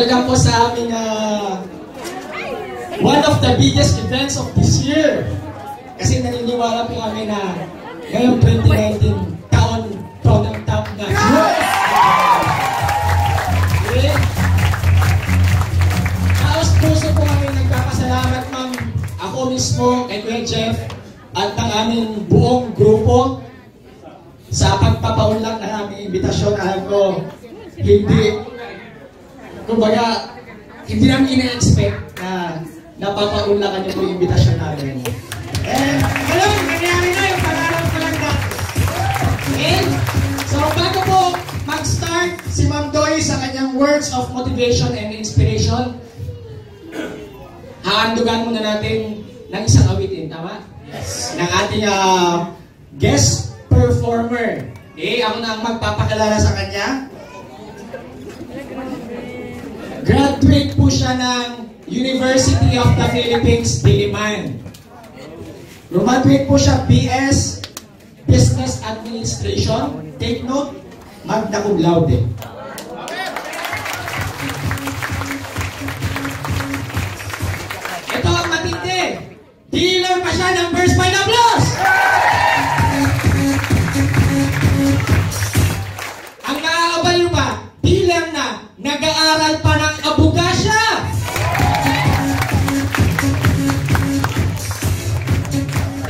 welcome po sa aming one of the biggest events of this year. Kasi naniniwala po kami na ngayong 2019, taon ng top na. Okay? Taos puso po kami nagpapasalamat, ma'am. Ako mismo, kay Kuya Jeff, at ang aming buong grupo sa pagpapaunlak ng aming imbitasyon. Alam ko, kumbaga, hindi namin ina-expect na napapaunlakan niyo po yung imbitasyon namin. And, ganun, nangyari na yung pangarap ko lang na. Okay? So, bago po mag-start si Ma'am Doy sa kanyang words of motivation and inspiration, haandugan muna natin ng isang awitin, tama? Yes. Ng ating guest performer. Okay, ako na ang magpapakilala sa kanya. Graduate po siya ng University of the Philippines, Diliman. Graduate po siya BS Business Administration. Take note, magna cum laude. Ito ang matindi. Dealer pa siya ng first find applause! Ang nakakabalo pa, dealer na nag-aaral pa ng abogasya!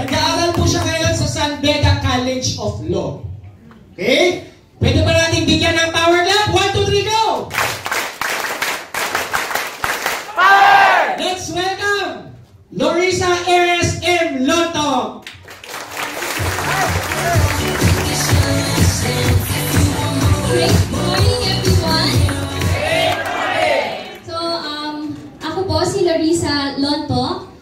Nag-aaral po siya ngayon sa San Beda College of Law. Okay? Pwede ba natin bigyan ng power clap? 1, 2, 3, go! Power! Let's welcome Lorisa Eres M. Lonto. Great morning, everyone. So, ako po si Lorisa Lonto.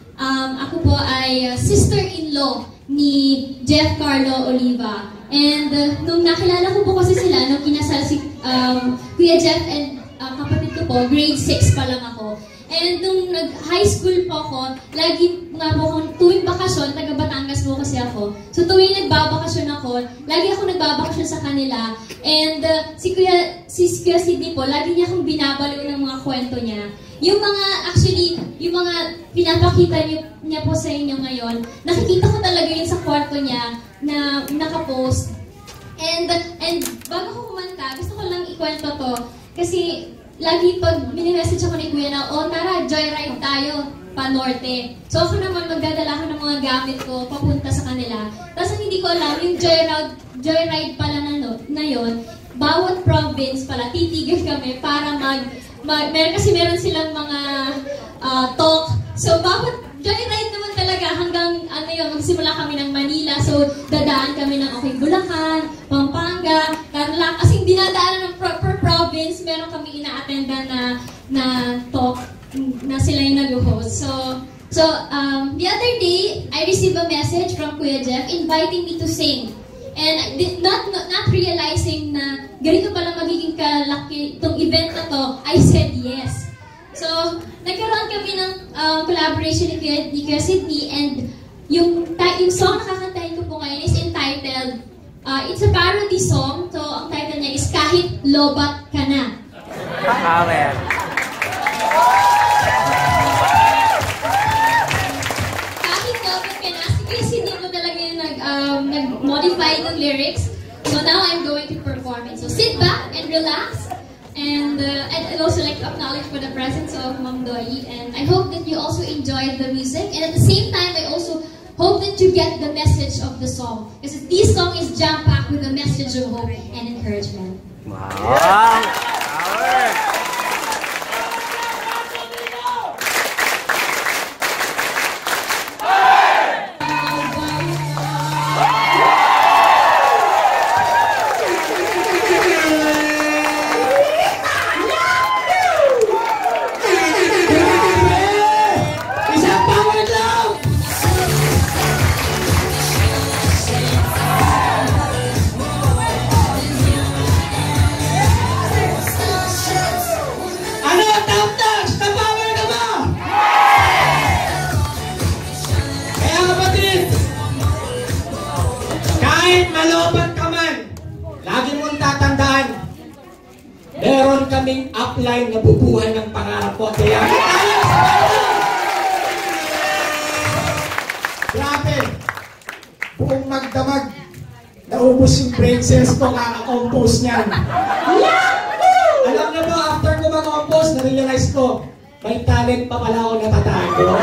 Ako po ay sister-in-law ni Jeff Carlo Oliva. And nung nakilala ko po kasi sila, nung kinasal si Kuya Jeff and kapatid ko po, grade 6 pa lang ako. And nung nag-high school po ako, lagi nga po akong tuwing bakasyon, taga Batangas po kasi ako. So tuwing nagbabakasyon ako, lagi ako nagbabakasyon sa kanila. And si Kuya Sidney po, lagi niya akong binabaliw ng mga kwento niya. Yung mga, actually, yung mga pinapakita niya po sa inyo ngayon, nakikita ko talaga yun sa kwarto niya na nakapost. And bago ko kumanta, gusto ko lang ikwento to. Kasi lagi pag mini-message ako ni Kuya na, tara, joyride tayo pa norte. So ako naman magdadala ko ng mga gamit ko papunta sa kanila. Tapos hindi ko alam, yung joyride pala na yun, bawat province pala, titigil kami para meron silang mga talk. So bawat joyride naman talaga hanggang magsimula kami ng Manila. So dadaan kami ng Bulacan, Pampanga, Tarlac. Kasi dinadaanan ng per province, meron kami ina-attendan na talk na sila yung nag-host. So the other day, I received a message from Kuya Jeff inviting me to sing. And not realizing na ganito pala magiging kalaki itong event na to, I said yes. So, nagkaroon kami ng collaboration ni Kuya Sidney, and yung song na kakantahin ko po ngayon is entitled, it's a parody song, so ang title niya is Kahit Lobat Ka Na. Amen. Kahit lobat ka na, si Kuya Sidney po talaga yung nag-modify ng lyrics. So now I'm going to perform it. So sit back and relax. And I'd also like to acknowledge for the presence of Ma'am Doy. And I hope that you also enjoyed the music. And at the same time, I also hope that you get the message of the song. Because this song is jam-packed with a message of hope and encouragement. Wow! kaming upline na bubuhay ng pangarap ko. Kaya tayo sa grabe! Buong magdamag, naubos yung brain cells ko, kaka-compose niyan. Alam niyo ba, after ko mag-compose, na-realize ko, may talent pa pala ako natatago.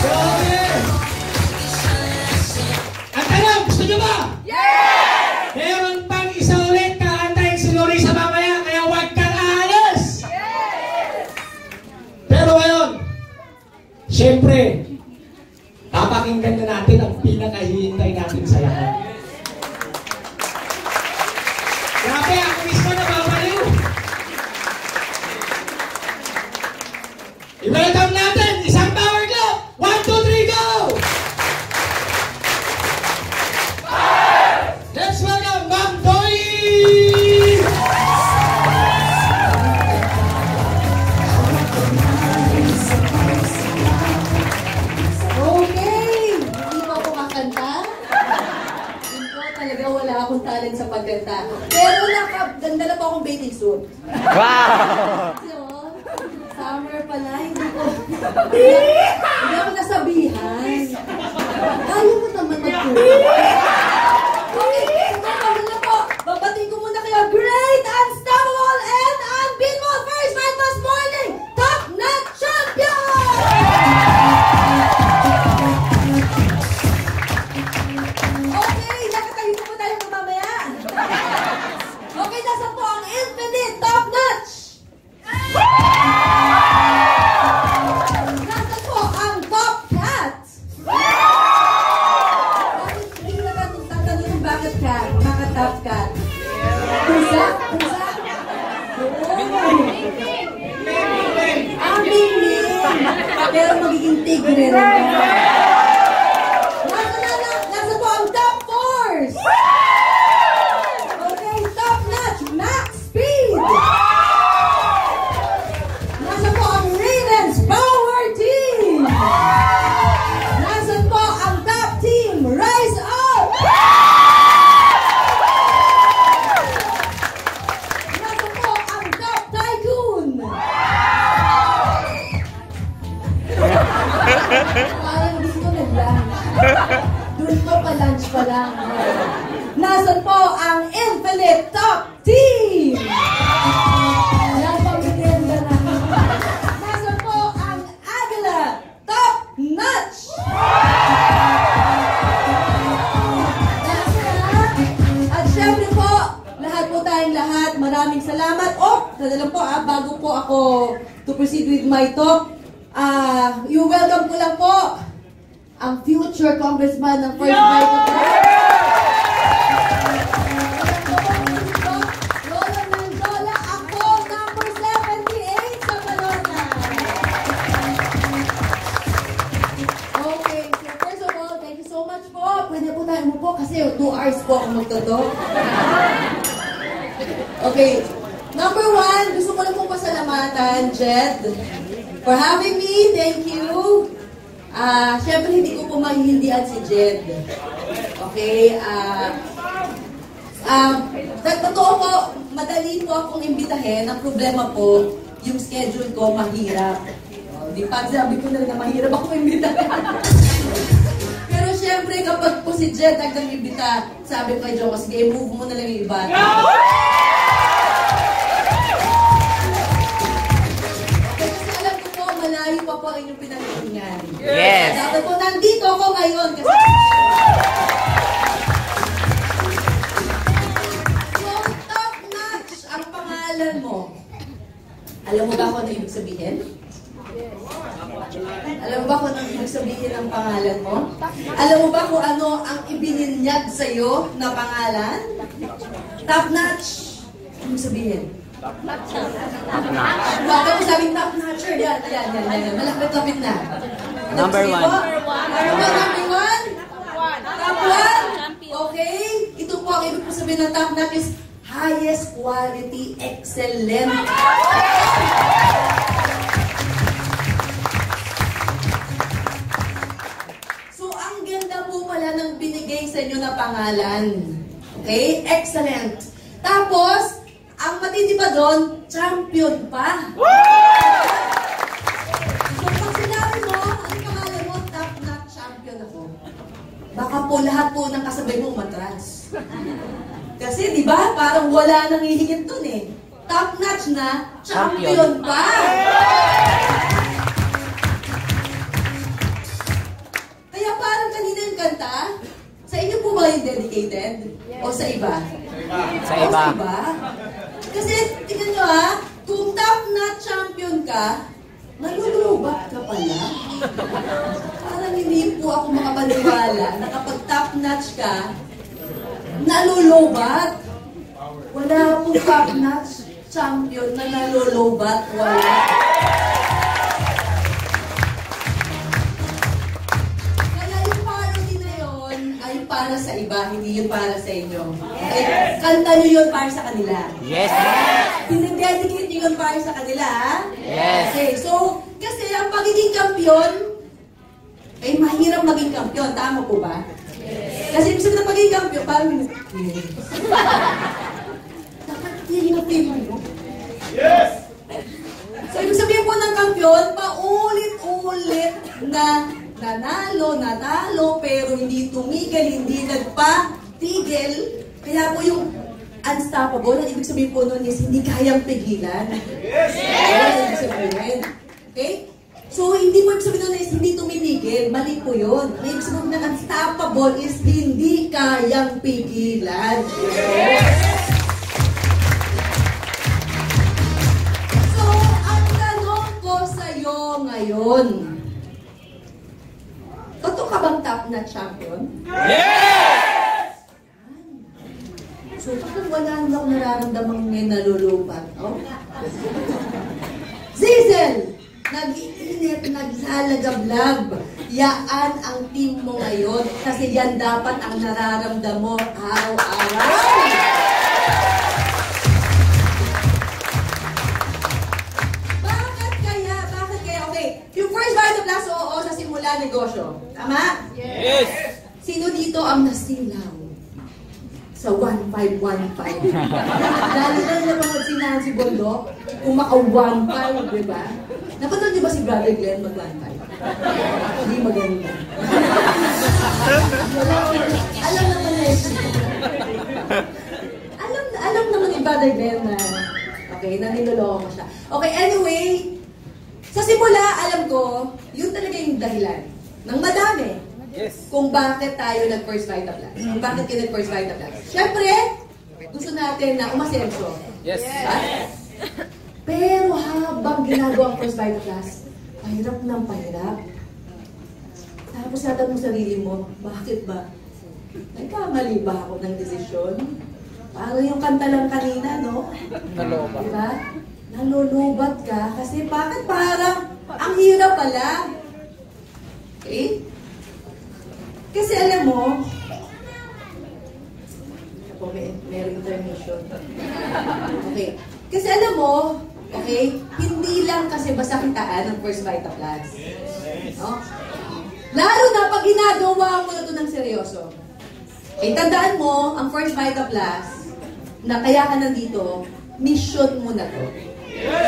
Grabe! Ang tanong, gusto niyo ba? Yeah! Meron pang isa ulit kaantayin si Lorisa mamaya, kaya huwag kang aalis! Pero ngayon, syempre, papakinggan na natin ang pinakahihintay natin sa lahat. Grabe, ako mismo nababaliw. I-welcome natin, isang power clap! 1, 2, 3, go! Let's welcome Ma'am Doy! Okay! Hindi pa ako kakanta. Hindi ko talaga wala akong talent sa pagkanta. Pero ganda na po akong bathing suit. Wow! So, summer pala, hindi ako nasabihan. Kaya mo naman mag-tour. Okay, kumakaroon na po. Babatiin ko muna kayo. Great, unstoppable, and unbeatable first fight this morning. Top-notch champion! Okay, nakatayo po tayo mamaya. Okay, nasa po ang infinite top-notch. Nasa po ang top cat. Bakit hindi na natin tatanungin bakit cat? Bakit top cat? Pusa? Pusa? Aminin! Pero magiging tigre rin. Nasa po ang top force. Okay, top notch, max speed. Nasa po ang Ravens Power Team. Nasa po ang top team, Rise Up. Nasa po ang top tycoon. Parang dito nag-lunch. Doon po pa-lunch pa lang. Nasaan po ang infinite top team? Wala pang merienda na. Nasaan po ang Agila top notch? At syempre po, lahat po tayong lahat, maraming salamat. Sadala po bago po ako to proceed with my talk, you welcome ko lang po ang future congressman ng First Bite of Lola Mendola, ako, number 78 sa Malona. Okay, so first of all, thank you so much po. Pwede po tayo mo po kasi 2 hours po ako magtotalk. Okay, number 1, gusto ko lang po pasalamatan, Jed, for having me. Thank you. Siyempre, hindi ko po mahihindihan si Jed. Okay? Totoo po, madali po akong imbitahin. Ang problema po, yung schedule ko mahirap. Di pag sabi ko na mahirap akong imbitahin. Pero siyempre, kapag po si Jed nagdang-imbita, sabi ko kay Joko, sige, move mo na lang yung iba. Malayo pa po ang inyong pinanggalingan. Yes! Dapat po nandito ako ngayon kasi... So, top notch ang pangalan mo. Alam mo ba kung ano ibig sabihin? Alam mo ba kung ano ibig sabihin ng pangalan mo? Alam mo ba kung ano ang ibininyag sa'yo na pangalan? Top notch. Ano sabihin? Bakit mo sabing top notcher? Yan. Malapit-lapit na. Number 1. Number 1? Top 1? Okay. Ito po ang ibig po sabihin ng top notch is highest quality, excellent. So, ang ganda po pala ng binigay sa inyo na pangalan. Okay? Excellent. Tapos, ang matindi pa doon, champion pa. So pag sinabi mo, ano pangalan mo, top-notch champion ako. Baka po lahat po ng kasabay mo umatras. Kasi di ba, parang wala nang hihingin dun eh. Top-notch na, champion pa. Kaya parang kanina yung kanta, sa inyo po ba yung dedicated? O sa iba? Sa iba. Kasi, tingnan nyo ha, kung top-notch champion ka, malulubat ka pala. Parang hindi po ako makapaniwala na kapag top-notch ka, nalulubat. Wala pong top-notch champion na nalulubat. Wala. Kaya yung parody na yun ay para sa iba, hindi yun para sa inyo. Okay? Kanta nyo yun para sa kanila. Yes. Dinededicate nyo yun para sa kanila, ha? Yes. Okay, so, kasi ang pagiging kampiyon, ay mahirap maging kampiyon. Tama po ba? Yes. Kasi ibig sabihin na pagiging kampiyon, parang yes. Dapat hihingapin mo. Yes! So, ibig sabihin po ng kampiyon, paulit-ulit na nanalo, pero hindi tumigil, hindi nagpatigil. Kaya po yung unstoppable, ang ibig sabihin po nun is hindi kayang pigilan. Yes! Yes! Ibig sabihin. Okay? So, hindi po ibig sabihin nun is hindi tumimigil. Mali po yun. Ang ibig sabihin ng unstoppable is hindi kayang pigilan. Yes! So, ang tanong ko sa'yo ngayon, totoo ka bang top-notch champion? So, bakit wala na akong nararamdamang may nalulupat? Oh? Zizel! Nag-iinit, naglalagablab. Yaan ang team mo ngayon kasi yan dapat ang nararamdam mo araw-araw. Bakit kaya? Okay, yung first Vital Plus, oo, sa simula negosyo. Tama? Yes. Sino dito ang nasilaw sa 1515? Lalo na napanood si Nancy Bondo, umaka-15, di ba? Napanood niyo ba si Brother Glenn mag-15? Hindi maganda. Alam naman na yun. Alam naman ni Brother Glenn na, okay, naniloloko mo siya. Okay, anyway, sa simula, alam ko, yun talaga yung dahilan ng madami. Yes. Kung bakit tayo nag-First Vita Plus. Kung bakit kayo nag-First Vita Plus. Siyempre, gusto natin na umasenso. Yes. Pero habang ginagawa ang First Vita Plus, pahirap ng pahirap. Tapos natanong sarili mo, bakit ba? Nagkamali ba ako ng desisyon? Parang yung kanta lang kanina, no? Nalobat. Diba? Nalulubat ka kasi bakit parang ang hirap pala? Okay? Kasi alam mo, may intermission. Okay. Kasi alam mo, okay, hindi lang kasi basta kitaan ng First Vita Plus. No? Lalo na pag ginagawa mo na ito ng seryoso. Eh, tandaan mo, ang First Vita Plus, na kaya ka nandito, mission mo na to.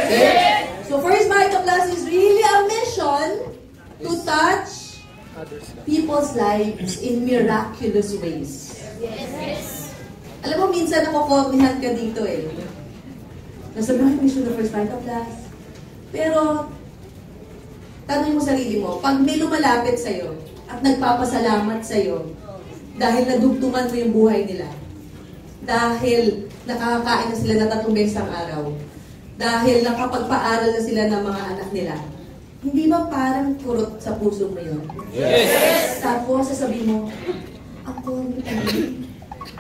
Okay? So, First Vita Plus is really a mission to touch people's lives in miraculous ways. Yes. Alam mo, minsan nakukornihan ka dito eh. Nasabihan mission ng First Vita Plus. Pero, tanong mo sarili mo, pag may lumalapit sa'yo at nagpapasalamat sa'yo dahil nadugtungan mo yung buhay nila, dahil nakakakain na sila na 3 beses ang araw, dahil nakapagpaaral na sila ng mga anak nila, hindi ba parang kurot sa puso mo yun? Yes! Tapos sasabihin mo, ako,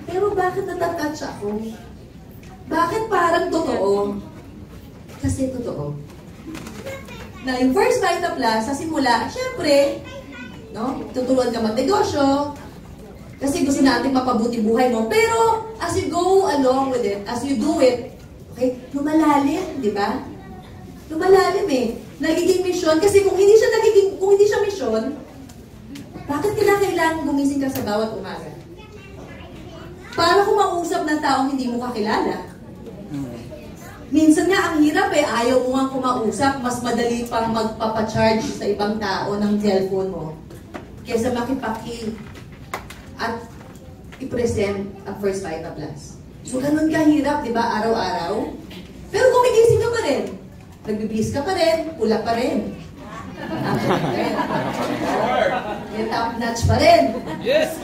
pero bakit natatouch ako? Bakit parang totoo? Kasi totoo. Na yung First Vita Plus, sa simula, syempre, no, tuturuan ka magnegosyo, kasi gusto natin mapabuti buhay mo. Pero, as you go along with it, as you do it, okay, lumalalim, di ba? Lumalalim eh. Nagiging mission, kasi kung hindi siya mission, bakit kailangan gumising ka sa bawat umaga? Para kung mausap ng taong hindi mo kakilala. Minsan nga, ang hirap eh, ayaw mo nga kumausap, mas madali pang magpapacharge sa ibang tao ng cellphone mo kesa makipaki at i-present ang First Vita Plus. So, ganun kahirap, di ba, araw-araw? Pero gumigising ka pa rin. Nagbibis ka pa rin, pula pa rin. May top notch pa rin. Yes!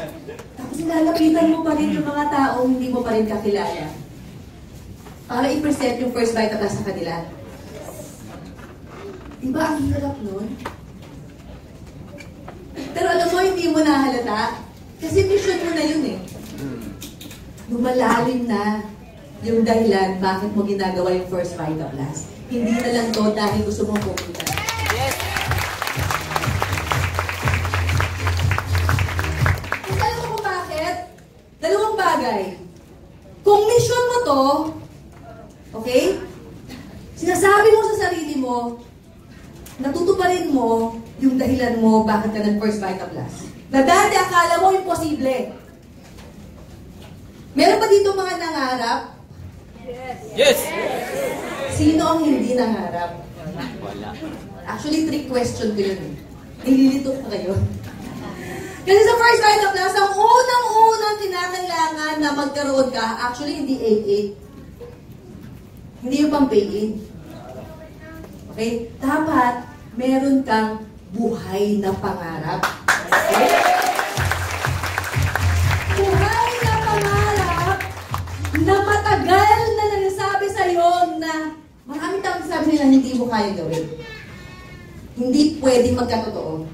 Tapos nilalapitan mo pa rin yung mga taong hindi mo pa rin kakilala para i-present yung First Vita Plus sa kanila. Diba ang hirap nun? Pero alam mo, hindi mo nahalata. Kasi mission mo na yun eh. Lumalalim na yung dahilan bakit mo ginagawa yung First Vita Plus. Hindi na lang to dahil gusto mong kumita. Yes! Kasi alam mo kung bakit? Dalawang bagay. Kung mission mo to, okay? Sinasabi mo sa sarili mo, natutuparin mo yung dahilan mo bakit ka nag-First Vita Plus. Na dati akala mo imposible. Meron ba dito mga nangarap? Yes! Sino ang hindi nangarap? Wala. Actually, trick question ko yun. Nililito pa kayo. Kasi sa First Vita Plus, ang unang-unang kinakailangan na magkaroon ka, actually, hindi 8-8. Hindi yung pang-pay-in. Okay? Dapat, meron kang buhay na pangarap. Okay? Buhay na pangarap na matagal na nagsasabi sa'yo na maraming tao sabi nila hindi mo kaya gawin. Hindi pwedeng magkatotoo.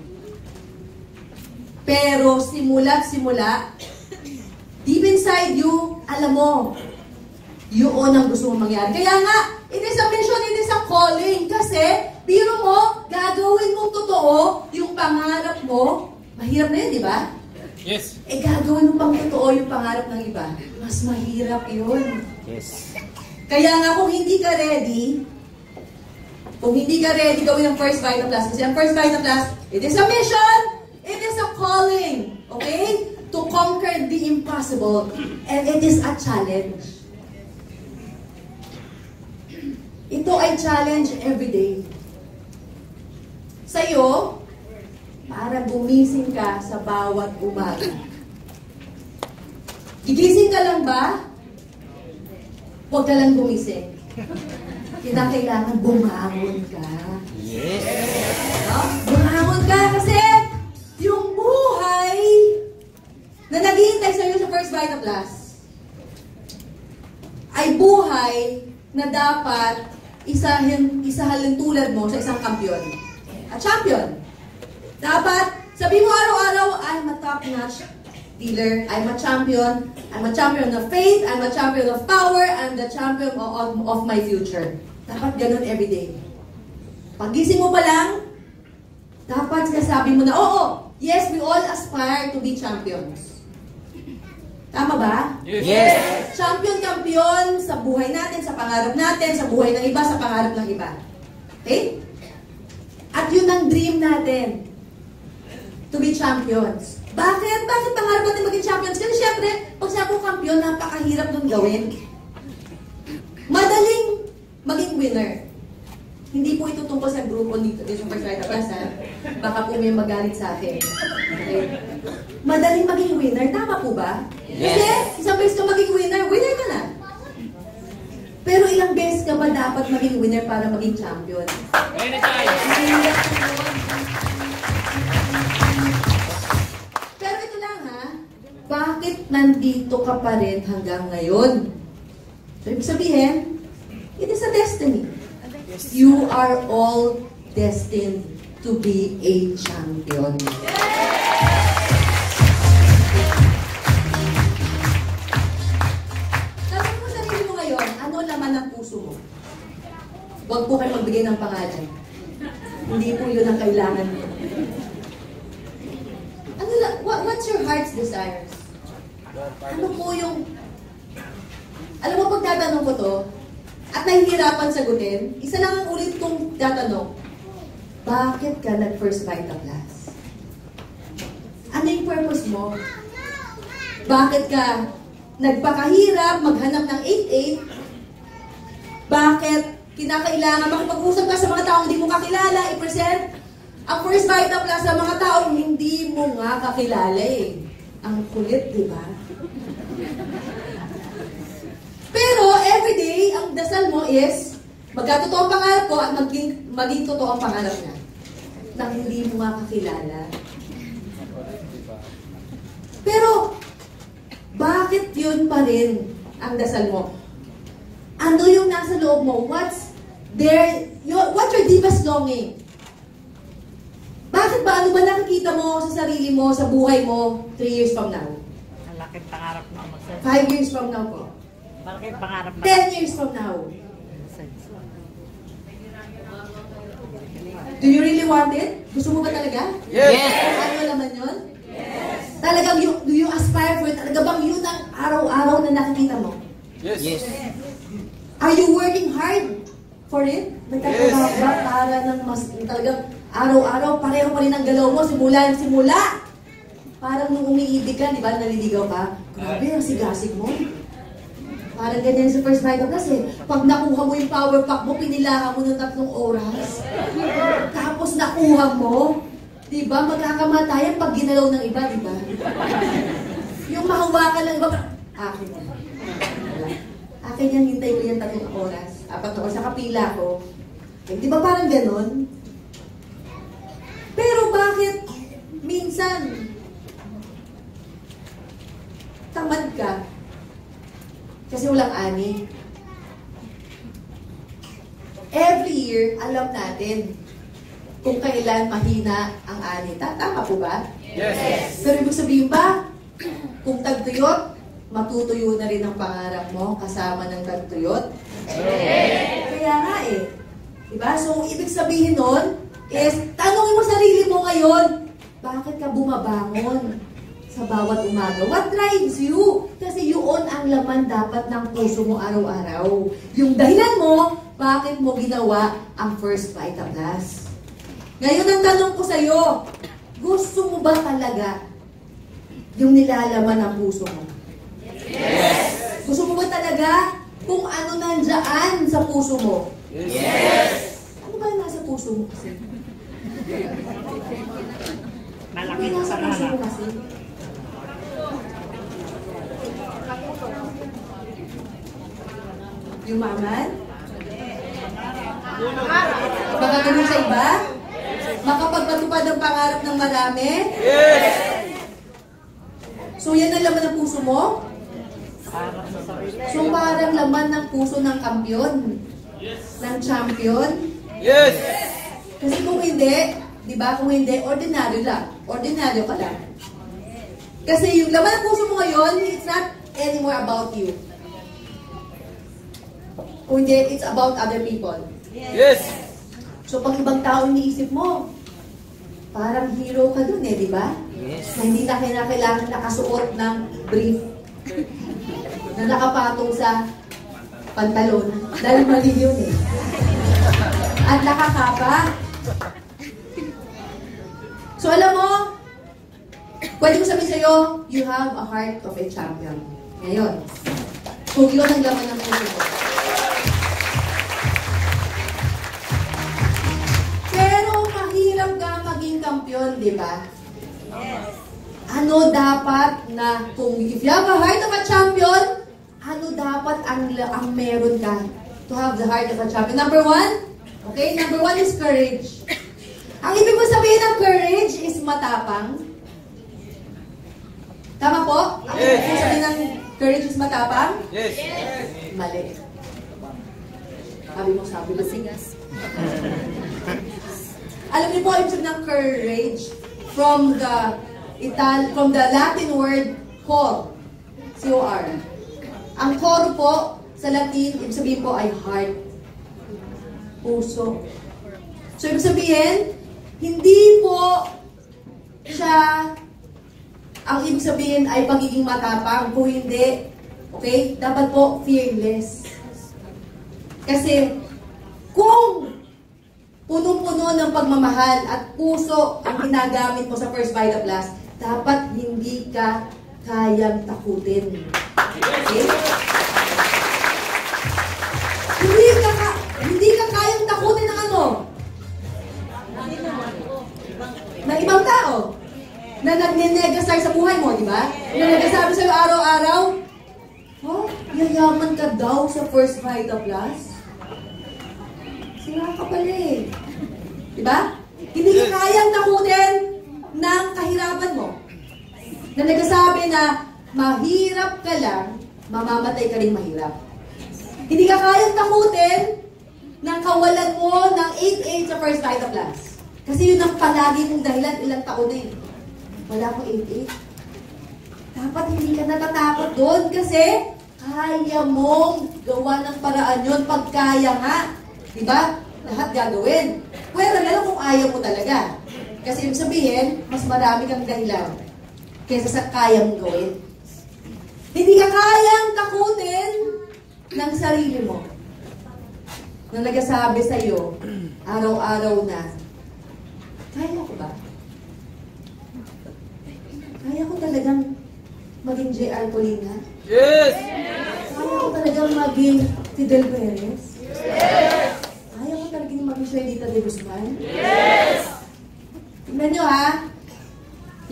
Pero simula't simula, deep inside you, alam mo, yun ang gusto mong mangyari. Kaya nga, it is a mission, it is a calling. Kasi, biro mo, gagawin mong totoo yung pangarap mo. Mahirap na yun, di ba? Yes! Eh, gagawin mo pang totoo yung pangarap ng iba. Mas mahirap yun. Yes! Kaya nga, kung hindi ka ready gawin ang First Vita Plus. Kasi ang First Vita Plus, it is a mission, it is a calling. Okay? To conquer the impossible. And it is a challenge. Ito ay challenge every day. Sa'yo, para gumising ka sa bawat umaga. Gigising ka lang ba? Huwag ka lang gumising. Kailangan bumangon ka. Yes! No? Bumangon ka kasi yung buhay na naghihintay sa'yo sa First Vita Plus ay buhay na dapat isahalin tulad mo sa isang kampiyon. A champion. Dapat, sabi mo araw-araw, I'm a top-notch dealer. I'm a champion. I'm a champion of faith. I'm a champion of power. I'm the champion of my future. Dapat ganun everyday. Pagising mo pa lang, dapat sinasabi mo na, oo, yes, we all aspire to be champions. Tama ba? Yes! Champion-kampiyon sa buhay natin, sa pangarap natin, sa buhay ng iba, sa pangarap ng iba. Okay? At yun ang dream natin. To be champions. Bakit? Bakit pangarap natin maging champions? Kasi syempre, pag sabi ko kampiyon, napakahirap nun gawin. Madaling maging winner. Hindi po ito tungkol sa grupo dito sa First Vita Plus, ha? Baka po may magalit sa akin. Okay? Madaling maging winner. Tama po ba? Yes. Kasi isang beses ka maging winner, winner ka na. Pero ilang beses ka ba dapat maging winner para maging champion? Winner tayo! Pero ito lang ha, bakit nandito ka pa rin hanggang ngayon? So, ibig sabihin, it is a destiny. You are all destined to be a champion. Tanong mo sarili mo ngayon, ano laman ng puso mo? Huwag po kayo magbigay ng pangalan. Hindi po yun ang kailangan mo. What's your heart's desires? Ano po yung... Alam mo, pag tatanong ko to, at nahihirapan sagutin, isa lang ang ulit kong tatanong, bakit ka nag-First Vita Plus? Ano yung purpose mo? Bakit ka nagpakahirap maghanap ng 8-8 Bakit kinakailangan makipag-usap ka sa mga taong hindi mo kakilala, i-present ang First Vita Plus sa mga taong hindi mo nga kakilala eh. Ang kulit, di ba? Pero everyday, ang dasal mo is magkatotoo ang pangarap ko at maging totoo ang pangarap niya. Nang hindi mo nga kakilala. Pero, bakit yun pa rin ang dasal mo? Ano yung nasa loob mo? What's your deepest longing? Bakit ba? Ano ba nakikita mo sa sarili mo, sa buhay mo, 3 years from now? Malaking pangarap na mag-sense. 5 years from now po? Malaking pangarap na 10 years from now? Do you really want it? Gusto mo ba talaga? Yes! Ano naman yun? Yes! Talagang do you aspire for it? Talaga bang yun ang araw-araw na nakikita mo? Yes! Yes! Are you working hard for it? Nagtatrabaho ba para ng mas talagang araw-araw, pareho pa rin ang galaw mo, simula. Parang nung umiibig ka, di ba, naliligaw ka? Grabe, ang sigasig mo. Parang ganyan sa First Vita Plus eh. Pag nakuha mo yung power pack mo, pinilahan mo ng 3 oras. Tapos nakuha mo, di ba, magkakamatayan pag ginalaw ng iba, di ba? Yung mahawakan ng iba, akin yan. Akin yan, hintay ko yan 3 oras. 4 oras, sa kapila ko. Eh, di ba parang ganon? Pero bakit minsan tamad ka kasi walang ani? Every year, alam natin kung kailan mahina ang ani. Tama po ba? Yes! Pero ibig sabihin ba, kung tagtuyot, matutuyo na rin ang pangarap mo kasama ng tagtuyot? Kaya nga eh. Diba? So, ibig sabihin nun, is, tanongin mo sarili mo ngayon, bakit ka bumabangon sa bawat umaga? What drives you? Kasi yun ang laman dapat ng puso mo araw-araw. Yung dahilan mo, bakit mo ginawa ang First Vita Plus? Ngayon ang tanong ko sa'yo, gusto mo ba talaga yung nilalaman ng puso mo? Yes! Gusto mo ba talaga kung ano nandyan sa puso mo? Yes! Ano ba nasa puso mo kasi? malaking pangarap. Yumaman? Makatulong sa iba? Makapagpatupad ang pangarap ng marami? Yes! So yan ang laman ng puso mo? Para sa sarili. So parang laman ng puso ng kampiyon? Ng champion? Yes! Kasi kung hindi, di ba, kung hindi, ordinaryo lang. Ordinaryo ka lang. Kasi yung laman ng puso mo ngayon, it's not anymore about you. Kung hindi, it's about other people. Yes! So pag ibang tao iniisip mo, parang hero ka dun eh, di ba? Yes! Na hindi na kailangan nakasuot ng brief na nakapatong sa pantalon. Dahil mali yun eh. At nakakapa. So alam mo, pwede ko sabihin sa'yo, you have a heart of a champion. Ngayon, kung yun ang laman ng puso mo. Pero mahirap ka maging kampiyon, di ba? Ano dapat na, kung if you have a heart of a champion, ano dapat ang meron ka to have the heart of a champion? Number 1, okay? Number 1 is courage. Ang ibig mo sabihin ng courage is matapang. Tama po? Ang ibig mo sabihin ng courage is matapang? Yes! Mali. Sabi mo sigas. Alam niyo po, ang ibig sabihin ng courage from the Latin word cor. C-O-R. Ang cor po, sa Latin, ibig sabihin po ay heart. Puso. So, ibig sabihin, hindi po siya, ang ibig sabihin ay pagiging matapang. Kung hindi, okay, dapat po fearless. Kasi, kung punong-puno ng pagmamahal at puso ang ginagamit mo sa First Vita Plus, dapat hindi ka kayang takutin. Okay? Hindi ka kayang takutin ng ano? Ng ibang tao na nagne-negasay sa buhay mo, di ba? Na nagsasabi sa'yo araw-araw, oh, yayaman ka daw sa First Vita Plus? Sira ka pala eh. Di ba? Hindi ka kayang takutin ng kahirapan mo. Na nagsasabi na mahirap ka lang, mamamatay ka rin mahirap. Hindi ka kayang takutin ng kawalan mo ng 8-8 sa First Vita Plus. Kasi yun ang palagi mong dahilan, ilang taon na yun. Wala akong 8-8. Dapat hindi ka natatakot doon kasi kaya mong gawa ng paraan yun pag kaya nga. Diba? Lahat gagawin. Pwede lang kung ayaw mo talaga. Kasi yung sabihin, mas marami kang dahilan kaysa sa kaya mong gawin. Hindi ka kayang takutin ng sarili mo. Na nagsasabi sa'yo, araw-araw na, kaya ko ba? Kaya ko talagang maging J.R. Polina? Yes! Kaya ko talagang maging Fidel Perez? Yes! Kaya ko talagang maging Shuelita de Guzman? Yes! Tingnan nyo ha,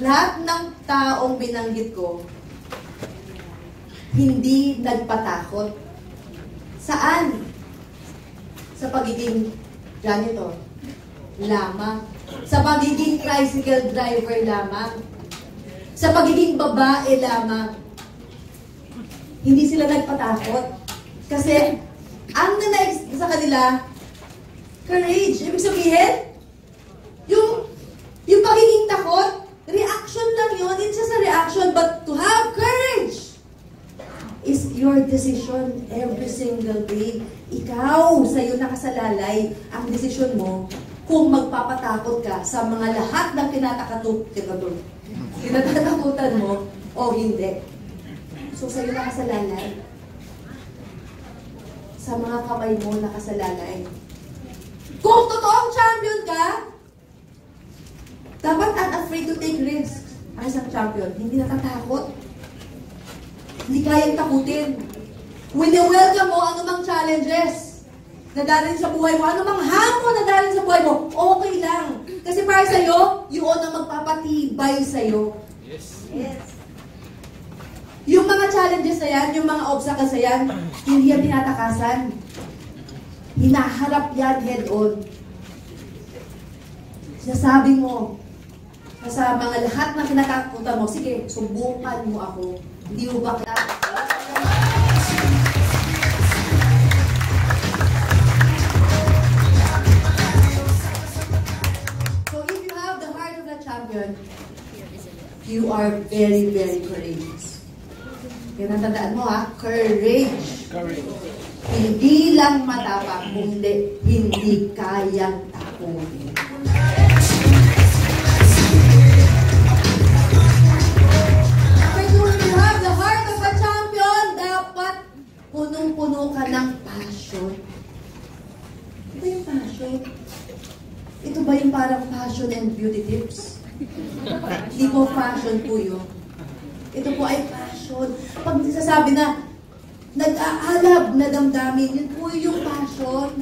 lahat ng taong binanggit ko, hindi nagpatakot. Saan? Sa pagiging janitor lamang. Sa pagiging tricycle driver lamang. Sa pagiging babae lamang. Hindi sila nagpatakot. Kasi, ang nanay sa kanila, courage. Ibig sabihin, yung pagiging takot, reaction lang yun. It's just a reaction. But to have courage is your decision every single day. Ikaw, sa'yo nakasalalay ang desisyon mo kung magpapatakot ka sa mga lahat ng kinatatakutan mo o hindi. So, sa'yo nakasalalay. Sa mga kamay mo nakasalalay. Kung totoong champion ka, dapat unafraid to take risks. Ang isang champion, hindi natatakot. Hindi kayang takutin. Wini-welcome mo anumang challenges na darating sa buhay mo, anumang hamon na darating sa buhay mo, okay lang. Kasi para sa'yo, yun ang magpapatibay sa'yo. Yes. Yes. Yung mga challenges na yan, yung mga obstacles na yan, hindi yan tinatakasan. Hinaharap yan head-on. Sinasabi mo, sa mga lahat ng kinatakutan mo, sige, subukan mo ako. Hindi mo ba So if you have the heart of a champion, you are very, very courageous. Kaya natandaan mo ha, courage. Hindi lang matapang, kundi hindi kayang takutin. Punong-puno ka ng passion. Ito yung passion. Ito ba yung parang passion and beauty tips? Hindi po fashion po yun. Ito po ay passion. Pag sasabi na, nag-aalab na damdamin, yun po yung passion.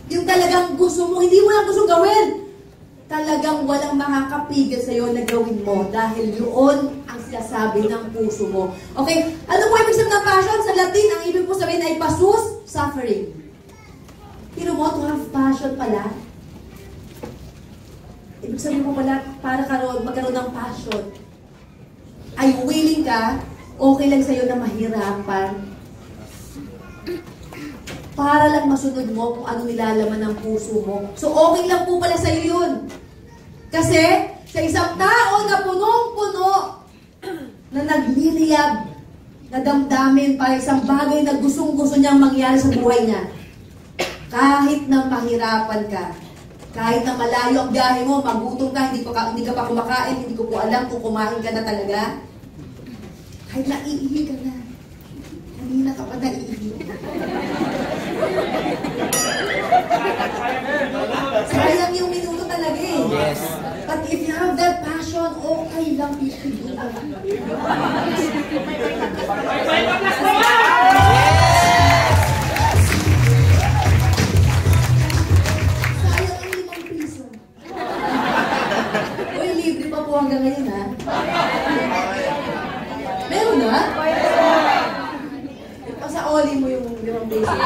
Yung talagang gusto mo, hindi mo lang gusto gawin. Talagang walang makakapigil sa'yo na gawin mo dahil yun ang sinasabi ng puso mo. Okay? Ano po ibig sabihin ng passion? Sa Latin, ang ibig po sabihin ay pasus, suffering. Pero mo, to have passion pala. Ibig sabihin mo pala, para magkaroon ng passion, ay willing ka, okay lang sa'yo na mahirapan, para lang masunod mo kung ano nilalaman ng puso mo. So, okay lang po pala sa'yo yun. Kasi, sa isang tao na punong-puno, na nagliliyab, na damdamin para isang bagay na gustong-gusto niyang mangyari sa buhay niya, kahit na mahirapan ka, kahit na malayo ang biyahe mo, magutom ka, hindi ka pa kumakain, hindi ko po alam kung kumain ka na talaga, kahit naiihi ka na, kanina ka pa naiihi. Sayang yung minuto talaga eh. Yes. But if you have that passion, okay lang ipigil ka. hanggang ngayon, ha? Meron na? Pasaoli mo yung 5 pesos.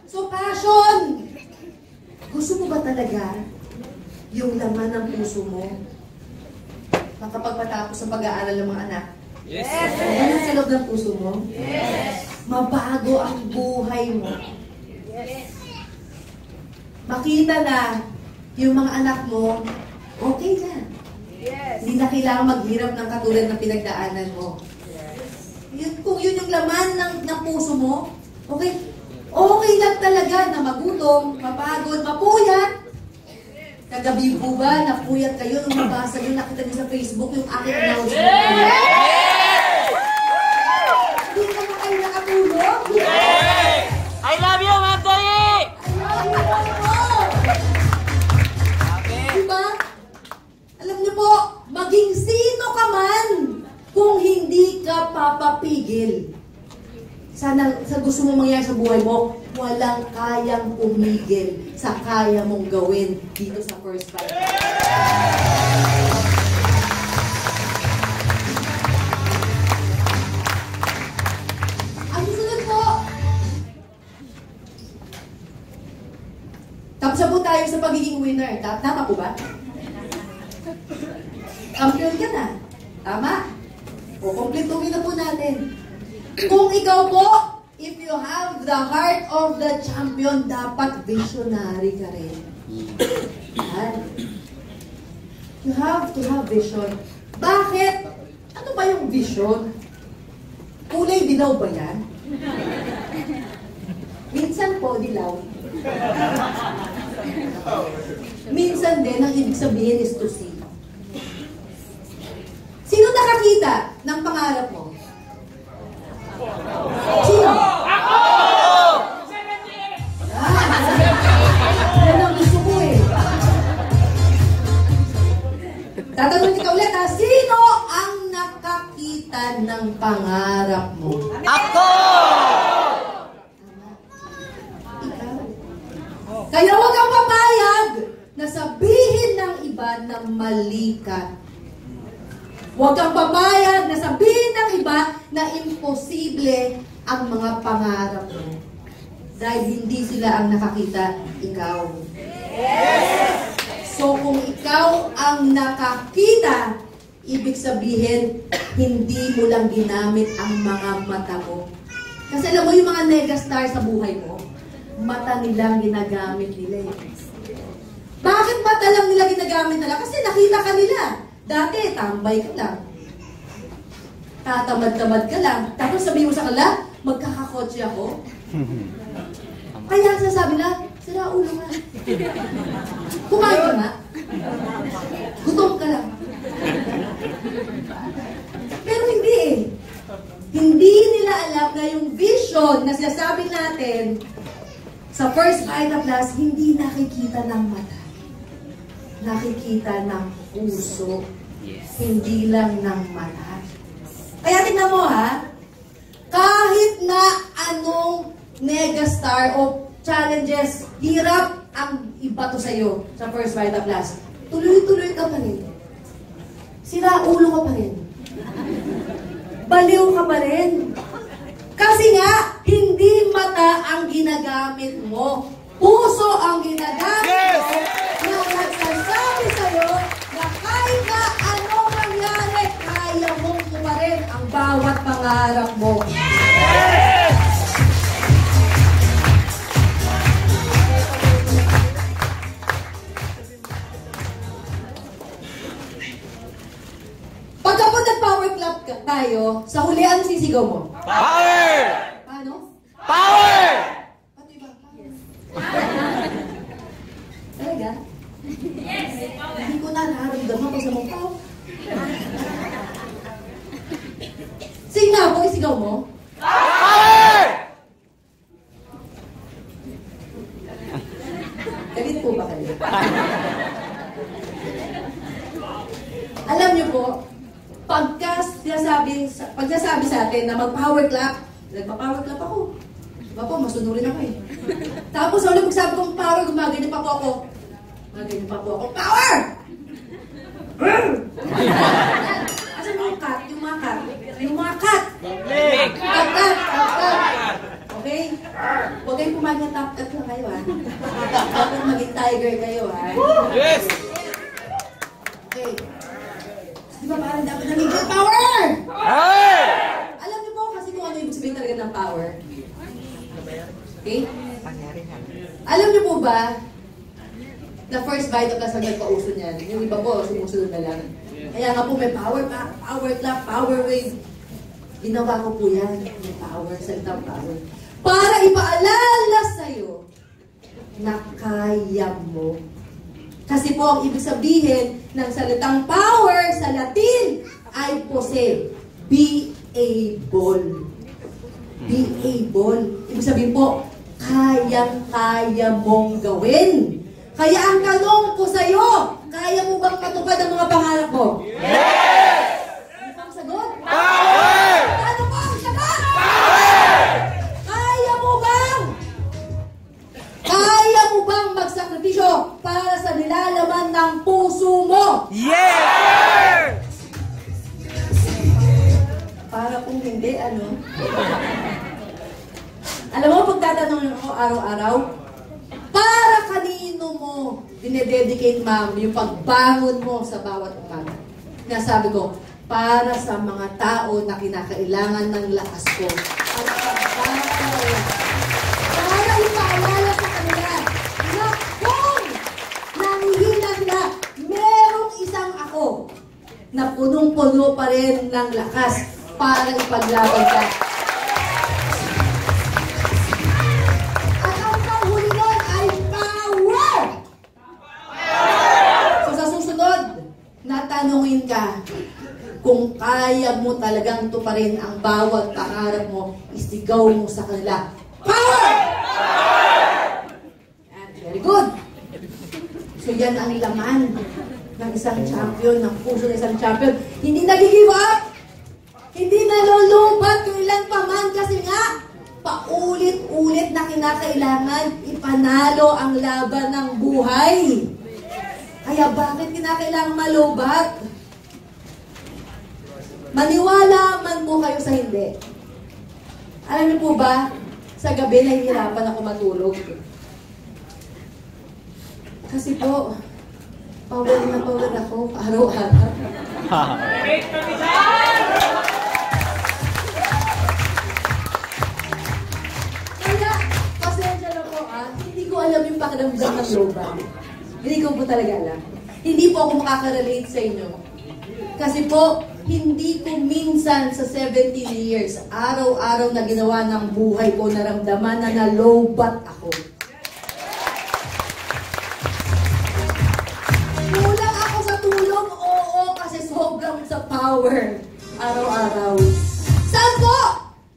So, passion! Gusto mo ba talaga yung laman ng puso mo makapagpatapos sa pag-aaral ng mga anak? Yes. Ano sa loob ng puso mo? Yes. Mabago ang buhay mo. Yes. Makita na yung mga anak mo, okay na. Yes. Hindi na kailangan maghirap ng katulad ng pinagdaanan mo. Yes. Kung yun yung laman ng puso mo, okay, okay lang talaga na magutom, mapagod, mapuyat. Kagabi po ba, napuyat kayo nung mabasa nyo, nakita nyo sa Facebook yung aking announcement. Hindi na ba kayo nakatulog? I love you, Ma'am Tori! Diba? Alam niyo po, maging sino ka man kung hindi ka papapigil. Sana sa gusto mong mangyari sa buhay mo, walang kayang pumigil sa kaya mong gawin dito sa First Fight. Ang susunod po, tapos na po tayo sa pagiging winner. Tama po ba? Kampiyon ka na. Tama? O, kompletuhin na po natin. Kung ikaw po, if you have the heart of the champion, dapat visionary ka rin. Yan. You have to have vision. Bakit? Ano ba yung vision? Kulay dilaw ba yan? Minsan po, dilaw. Minsan din, ang ibig sabihin is to see. Sino nakakita ng pangarap mo? Sino? Ako! Yan ang gusto ko eh. Tatanong kita ulit ha, sino ang nakakita ng pangarap mo? Ako! Ikaw. Kaya huwag kang papayag na sabihin ng iba na mali ka. Huwag kang papayag na sabihin ng iba na imposible ang mga pangarap mo. Dahil hindi sila ang nakakita, ikaw. Yes! So kung ikaw ang nakakita, ibig sabihin, hindi mo lang ginamit ang mga mata mo. Kasi alam mo yung mga megastar sa buhay mo, mata nilang ginagamit nila eh. Bakit mata lang nila ginagamit nila? Kasi nakita ka nila. Dati, tambay ka lang. Tatamad-tamad ka lang. Tapos sabihin mo sa kanila, magkakakotse ako. Kaya sasabi na, sira ulo nga. Kumain ka nga. Gutom ka lang. Pero hindi eh. Hindi nila alam na yung vision na sinasabi natin sa First Vita Plus, hindi nakikita ng mata. Nakikita ng puso. Hindi lang ng mata. Kaya tingnan mo ha, kahit na anong megastar o challenges, hirap ang ibato sa'yo sa First Vita Plus. Tuloy-tuloy ka pa rin. Sira ulo ka pa rin. Baliw ka pa rin. Kasi nga, hindi mata ang ginagamit mo. Puso ang ginagamit mo na nagsasabi sa'yo na kahit na anong mangyari, kaya mong tumarin ang bawat pangarap mo. Pagka po nag-power clap tayo, sa huli ang sisigaw mo? Power! Paano? Power! Pati ba? Talaga? Yes! Hindi ko na nararamdaman pag sa mong tao. Sing nga po, isigaw mo. Power! Galit po ba kayo? Alam niyo po, pagka sinasabi sa atin na mag-power clap, nagpa-power clap ako. Diba po, masunurin ako eh. Tapos ulit magsabi kong power, gumaganyan pa po ako. Gumaganyan pa po ako, power! Asan yung cat? Yung mga cat? Yung mga cat! Leg. Cat! Okay? Huwag kayong pumaga top cat lang kayo, ha? Dapat maging tiger kayo, ha? Yes. Okay. Di ba parang dapat namigil power? Power. Alam niyo po kasi kung ano ibig sabihin talaga ng power. Okay? Alam niyo po ba na first bite of the nagpauso niyan? Yung iba po, sumusunod na lang. Kaya nga po may power pack, power clap, power wave. Ginawa ko po yan. May power, salitang power. Para ipaalala sa'yo na kaya mo. Kasi po ang ibig sabihin ng salitang power sa Latin ay possess. Be able. Be able. Ibig sabihin po, kayang-kaya mong gawin. Kaya ang tanong ko sa'yo, kaya mo bang matupad ang mga pangarap mo? Yes. Ano pa ang sagot? Power. Ano pa ang sagot? Power! Kaya mo bang magsakripisyo para sa nilalaman ng puso mo? Yes. Para kung hindi, ano? Alam mo, pagtatanong ako araw-araw, para kanino mo dinededicate, ma'am, yung pagbangon mo sa bawat umaga? Nasabi ko, para sa mga tao na kinakailangan ng lakas ko. Para ipaalala sa kanila na kung nangihina sila, merong isang ako na punong-puno pa rin ng lakas para ipaglaban ka. At ang panghuli nun ay power! So sa susunod, natanungin ka kung kaya mo talagang tuparin ang bawat pangarap mo, isigaw mo sa kanila, power! And very good. So yan ang laman ng isang champion, ng puso ng isang champion. Hindi nag-give up! Hindi nalulubat yung ilan pa man kasi nga, paulit-ulit na kinakailangan ipanalo ang laban ng buhay. Kaya bakit kinakailangan malubat? Maniwala man po kayo sa hindi. Alam niyo po ba, sa gabi nahihirapan ako matulog. Kasi po, power na power ako araw-araw. Kaya, pasensya na po hindi ko alam yung pakiramdam ng loban. Hindi ko po talaga alam. Hindi po ako makaka-relate sa inyo. Kasi po, hindi ko minsan sa 17 years, araw-araw na ginawa ng buhay ko, naramdaman na nalobat ako. Kulang ako sa tulong, oo, kasi sobrang sa power. Araw-araw. Saan po?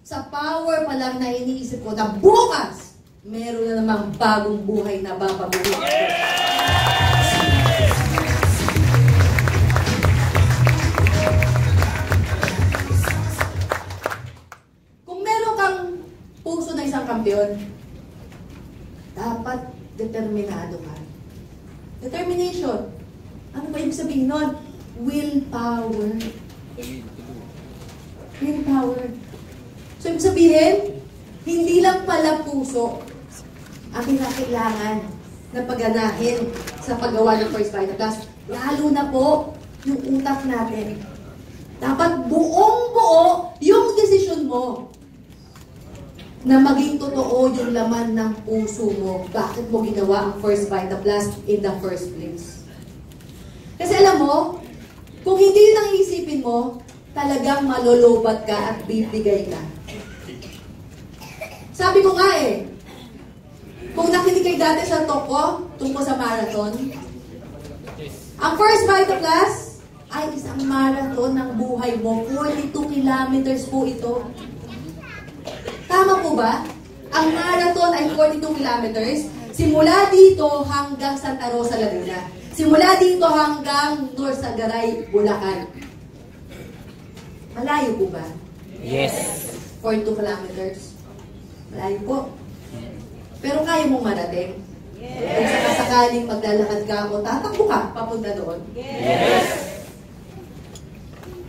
Sa power pa lang na iniisip ko na bukas, meron na namang bagong buhay na babaguhin ko. Puso na isang kampiyon, dapat determinado ka. Determination. Ano ba ibig sabihin nun? Willpower. Willpower. So, ibig sabihin, hindi lang pala puso ang kinakailangan na paganahin sa paggawa ng First Vital Class. Lalo na po yung utak natin. Dapat buong-buo yung desisyon mo na maging totoo yung laman ng puso mo. Bakit mo ginawa ang First Vital Class in the first place? Kasi alam mo, kung hindi yun ang iisipin mo, talagang malolobat ka at bibigay ka. Sabi ko nga kung nakinig kayo dati sa talk ko tungkol sa marathon, ang First Vital Class ay isang marathon ng buhay mo. 42 kilometers po ito. Tama po ba? Ang marathon ay 42 kilometers. Simula dito hanggang Santa Rosa, Laguna. Simula dito hanggang North Sagaray, Bulacan. Malayo po ba? Yes. 42 kilometers. Malayo po. Pero kaya mong marating? Yes. Kung sakasakaling maglalakad ka o tatakbo ka papunta doon? Yes.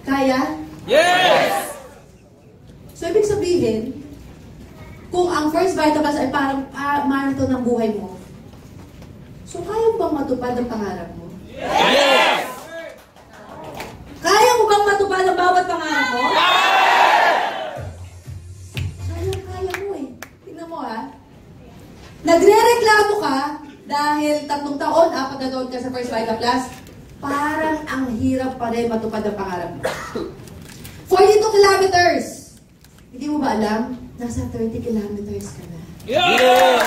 Kaya? Yes! So, ibig sabihin, kung ang First Vital Plus ay parang marathon ng buhay mo, so kaya mo bang matupad ang pangarap mo? Yes! Kaya mo bang matupad ang bawat pangarap mo? Kaya mo eh. Tingnan mo ha. Nagre-reklamo ka dahil 3 taon, 4 na taon ka sa First Vital Plus, parang ang hirap pa rin matupad ang pangarap mo. 42 kilometers! Hindi mo ba alam? Nasa 30 kilometers ka na. Yeah!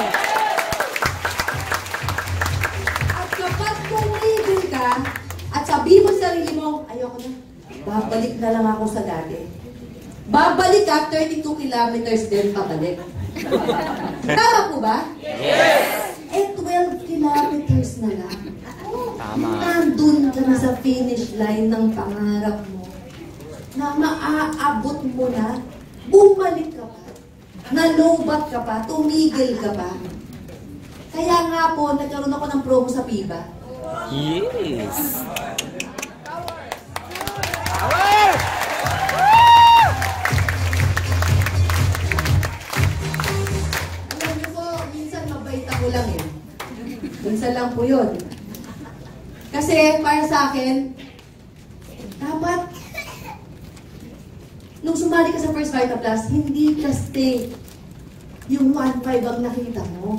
At kapag tumigil ka, at sabi mo sa sarili mo, ayoko na, babalik na lang ako sa dati. Babalik ka, 32 kilometers din pabalik. Tama po ba? Yes! Eh, 12 kilometers na lang. Tama. Nandun ka na sa finish line ng pangarap mo. Na maaabot mo na, bumalik ka pa. Nalobat ka pa, tumigil ka pa. Kaya nga po, nagkaroon ako ng promo sa PIBA. Yes! Alam niyo po, minsan mabait ako lang eh. Minsan lang po yun. Kasi para sa akin, dapat nung sumali ka sa First Vital Plus, hindi kasi yung 1.5 ang nakita mo.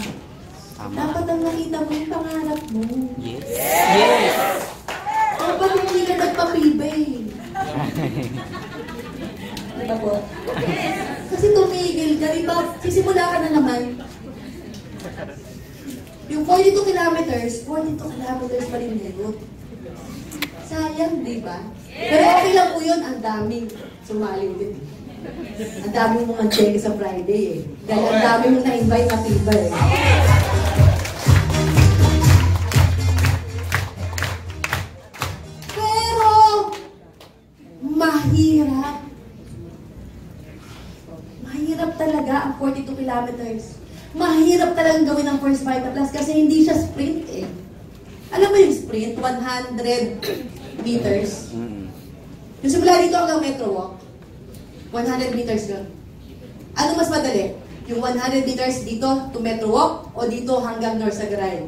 Tama. Dapat ang nakita mo yung pangarap mo. Yes! Yes! Dapat hindi ka nagpapibay. Diba po? Kasi tumigil ka, diba? Sisimula ka na naman. Yung 42 kilometers pa rin yun. Sayang, di ba? Pero okay lang po yun, ang daming sumali ulit. Ang dami mong check sa Friday eh. Dahil ang dami mong na-invite na PIBA eh. Pero, mahirap. Mahirap talaga ang 42 kilometers. Mahirap talagang gawin ang First Vital Plus kasi hindi siya sprint eh. Alam mo yung sprint? 100 meters. Yung simula dito hanggang Metro Walk, 100 meters lang. Ano mas madali? Yung 100 meters dito to Metro Walk o dito hanggang North Sagaray?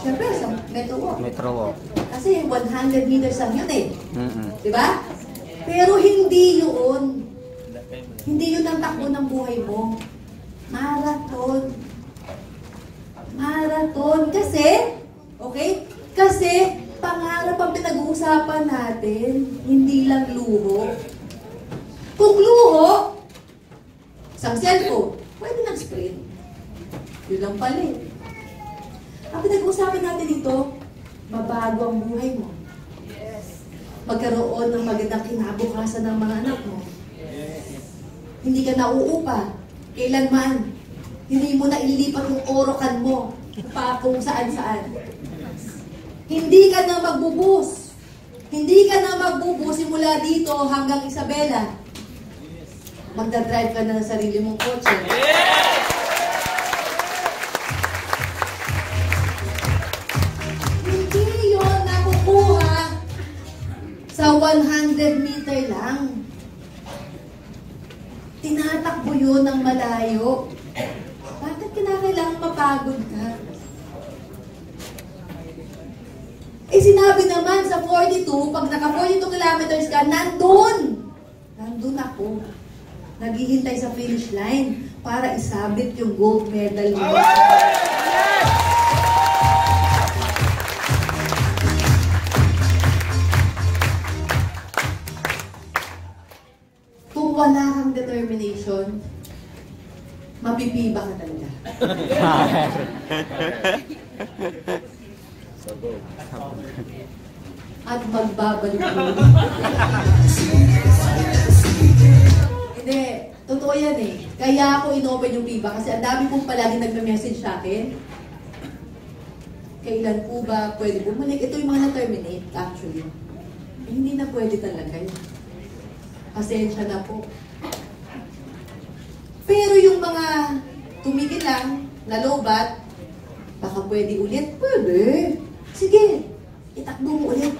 Siyempre, sa Metro Walk. Metro Walk. Kasi 100 meters lang yun eh. Diba? Pero hindi yun. Hindi yun ang takbo ng buhay mo. Marathon. Marathon. Kasi, okay? Kasi, pangarap ang pinag-uusapan natin. Hindi lang luho. Kung luho, isang cellphone, pwede nag-sprint. Yun lang pala eh. Ang pinag-uusapan natin dito, mabago ang buhay mo. Magkaroon ng magandang kinabukasan ng mga anak mo. Hindi ka nauupa. Kailanman. Hindi mo na ililipat yung orokan mo pa kung saan-saan. Hindi ka na magbubus. Hindi ka na magbubus simula dito hanggang Isabela. Magdadrive ka na ng sarili mong kotse. Hindi yun nakukuha sa 100 meter lang. Tinatakbo yun ng malayo. Bakit kinakailangan mapagod ka? Eh sinabi naman sa 42, pag naka 42 kilometers ka, nandun! Nandun ako. Naghihintay sa finish line para isabit yung gold medal mo. Kung wala kang determination, mapipiba ka talaga. At magbabalik mo. Hindi, totoo yan eh. Kaya ako in-open yung PIBA kasi ang dami pong palagi nagme-message sa akin. Kailan po ba pwede bumalik? Ito yung mga na-terminate actually. Eh, hindi na pwede talaga yun. Pasensya na po. Pero yung mga tumigil lang, nalobat, baka pwede ulit. Pwede. Sige, itakbo mo ulit.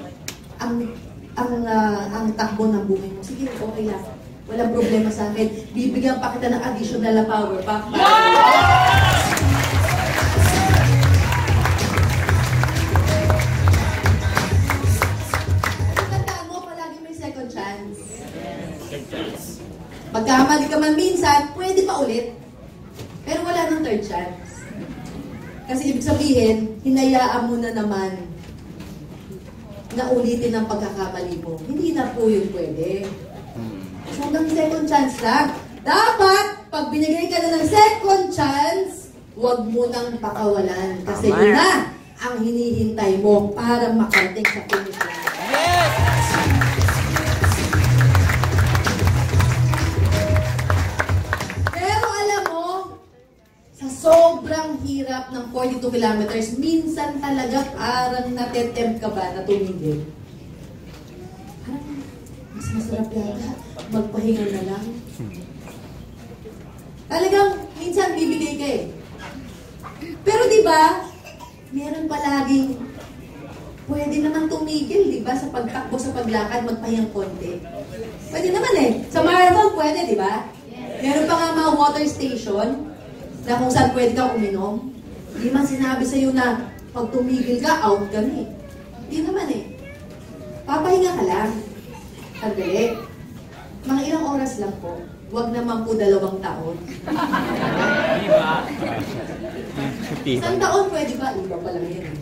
ang takbo ng buhay mo. Sige, okay lang. Walang problema sa akin. Bibigyan pa kita ng additional na power pa. Tandaan mo, palagi may second chance. Pagkamali ka man minsan, pwede pa ulit. Pero wala nang third chance. Kasi ibig sabihin, hinayaan mo na naman na ulitin ang pagkakamali mo. Hindi na po yun pwede. So, hanggang second chance lang. Dapat, pag binigay ka na ng second chance, huwag mo nang pakawalan. Kasi yun na ang hinihintay mo para makarating sa finish line. Yes! Pero alam mo, sa sobrang hirap ng 42 kilometers, minsan talaga parang natetempt ka ba na tumigil? Parang mas masarap yata, magpahinga na lang. Talagang minsan bibigay ka eh. Pero di ba, meron palaging pwede naman tumigil, di ba? Sa pagtakbo, sa paglakad, magpahingang konti. Pwede naman eh. Sa marathon, pwede, di ba? Meron pa nga mga water station na kung saan pwede kang uminom. Hindi man sinabi sa'yo na pag tumigil ka, out ka na eh. Hindi naman eh. Papahinga ka lang. Sandali. Mga ilang oras lang po. Huwag naman po 2 taon. Diba? Isang taon pwede ba? Iba pa lang yun.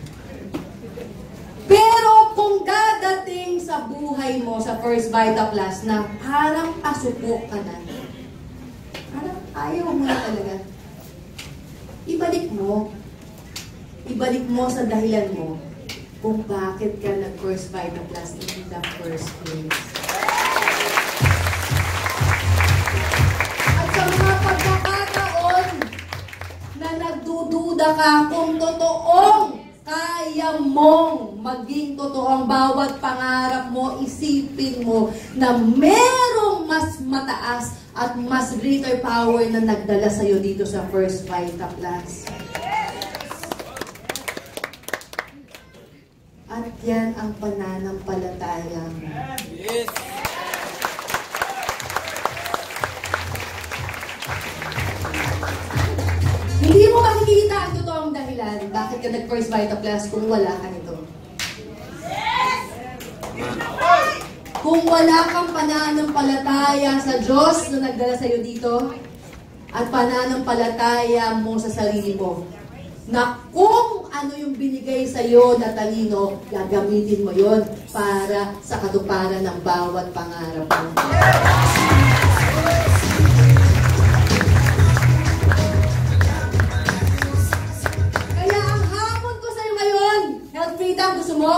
Pero kung dadating sa buhay mo sa First Vita Plus na parang pasupok ka na, parang ayaw mo na talaga, ibalik mo. Ibalik mo sa dahilan mo kung bakit ka nag-First Vita Plus in the first place. At sa mga pagkakataon na nagdududa ka kung totoong kaya mong maging totoo ang bawat pangarap mo, isipin mo na merong mas mataas at mas greater power na nagdala sa'yo dito sa First Vita Plus. At yan ang pananampalataya mo. Yes! Hindi mo makikita ang totoong dahilan bakit ka nag-First Vita Plus kung wala ka nito. Kung wala kang pananampalataya sa Diyos na nagdala sa'yo dito, at pananampalataya mo sa sarili mo, na kung ano yung binigay sa'yo na talino, gagamitin mo yon para sa katuparan ng bawat pangarap mo. Kaya ang hamon ko sa'yo ngayon, health freedom, gusto mo?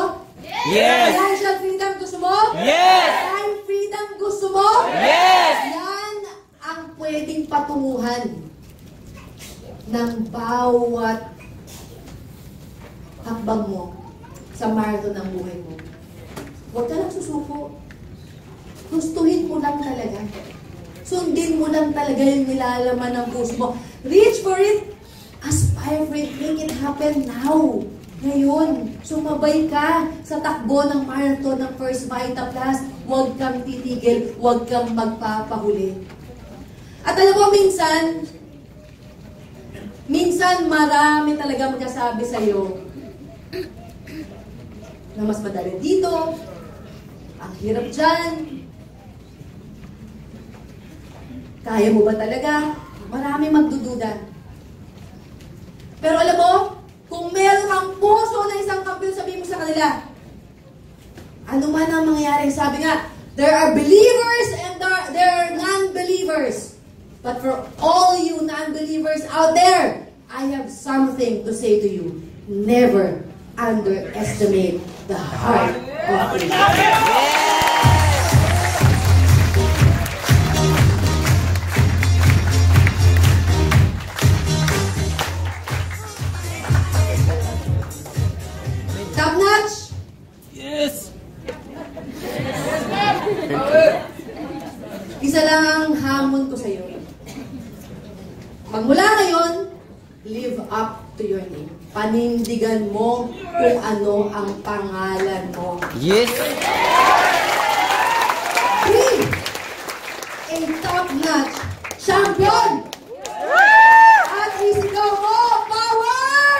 Yes! Financial freedom, gusto mo? Yes! Time freedom, gusto mo? Yes! Yan ang pwedeng patunguhan ng bawat hakbang mo sa marathon ng buhay mo. Huwag ka lang susuko. Gustuhin mo lang talaga. Sundin mo lang talaga yung nilalaman ng puso mo. Reach for it. Aspire for it. Make it happen now. Ngayon, sumabay ka sa takbo ng marathon ng First Vita Plus. Huwag kang titigil. Huwag kang magpapahuli. At alam mo, minsan marami talaga magsasabi sa'yo na mas madali dito, ang hirap dyan, kaya mo ba talaga? Marami magdududa. Pero alam mo, kung meron kang puso na isang kampiyon, sabihin mo sa kanila, ano man ang mangyayari, sabi nga, there are believers and there are non-believers. But for all you non-believers out there, I have something to say to you. Never underestimate the heart of God. Top notch? Yes! Isa lang ang hamon ko sa'yo. Magmula ngayon, live up to your name. Panindigan mo kung ano ang pangalan mo. Yes! a top-notch champion! At isigaw mo, power!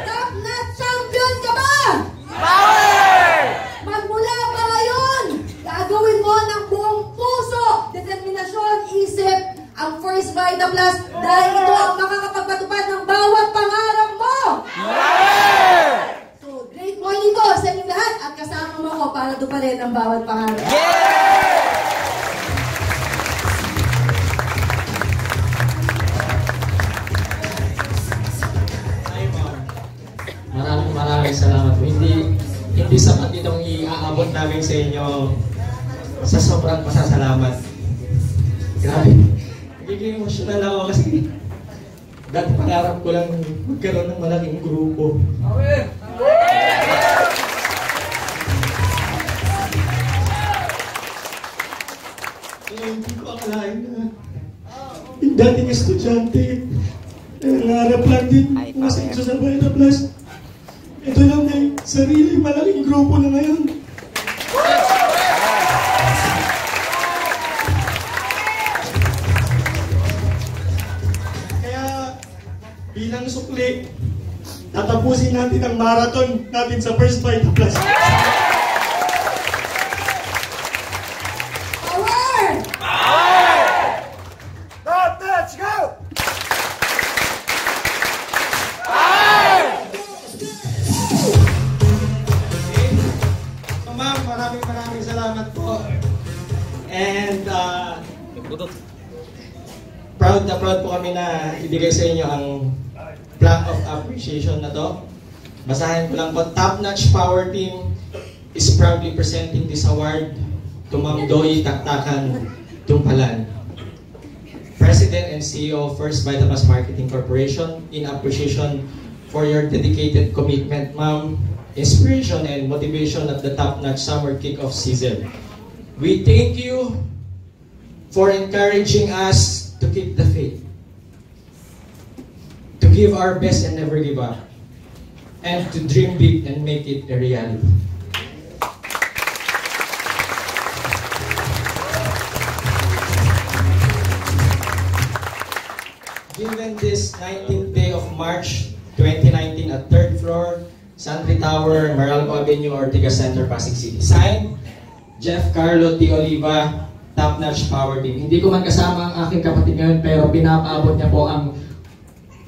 Top-notch champion ka ba? Magmula pa ngayon, gagawin mo ng buong puso, determinasyon, isip, ang First Vita Plus dahil ito ang makakapagpatupad ng bawat pangarap mo! So, great morning po sa inyong lahat at kasama mo ako para tuparin ang bawat pangarap. Maraming salamat po. Hindi sapat itong iaabot namin sa inyo sa sobrang pasasalamat. Grabe. Nagiging emotional ako kasi dati pangarap ko lang magkaroon ng malaking grupo. Kaya hindi ko akalain na yung dating estudyante nangarap lang din masinso sa Vita Plus. Ito lang may sarili malaking grupo na ngayon. Kaya bilang sukli, tatapusin natin ang marathon natin sa First Vita Plus. Power! Let's go! Ma'am, maraming salamat po. And proud na proud po kami na ibigay sa inyo ang plaque of appreciation na to. Basahin ko lang po. Top-notch Power Team is proudly presenting this award to Ma'am Doy Taktakan Tumpalan, President and CEO of First Vita Plus Marketing Corporation, in appreciation for your dedicated commitment, ma'am, inspiration and motivation at the top-notch summer kick-off season. We thank you for encouraging us to keep the faith, to give our best and never give up, and to dream big and make it a reality. Given this 19th day of March 2019 at 3rd floor, Santry Tower, Meralco Avenue, Ortigas Center, Pasig City. Signed, Jeff Carlo T. Oliva, Top-Notch Power Team. Hindi ko man kasama ang aking kapatid ngayon, pero pinapaabot niya po ang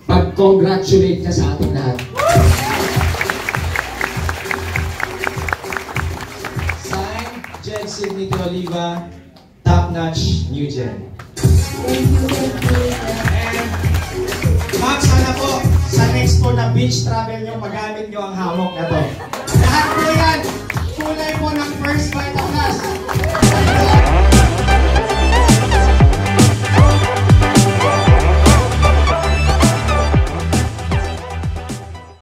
pag-congratulate niya sa ating lahat. Signed, Jed Sidney T. Oliva, Top-Notch New Gen. Ma'am, sana po sa next po na beach travel nyo, magamit nyo ang hammock na to. Lahat po yan, kulay po ng First Vita Plus.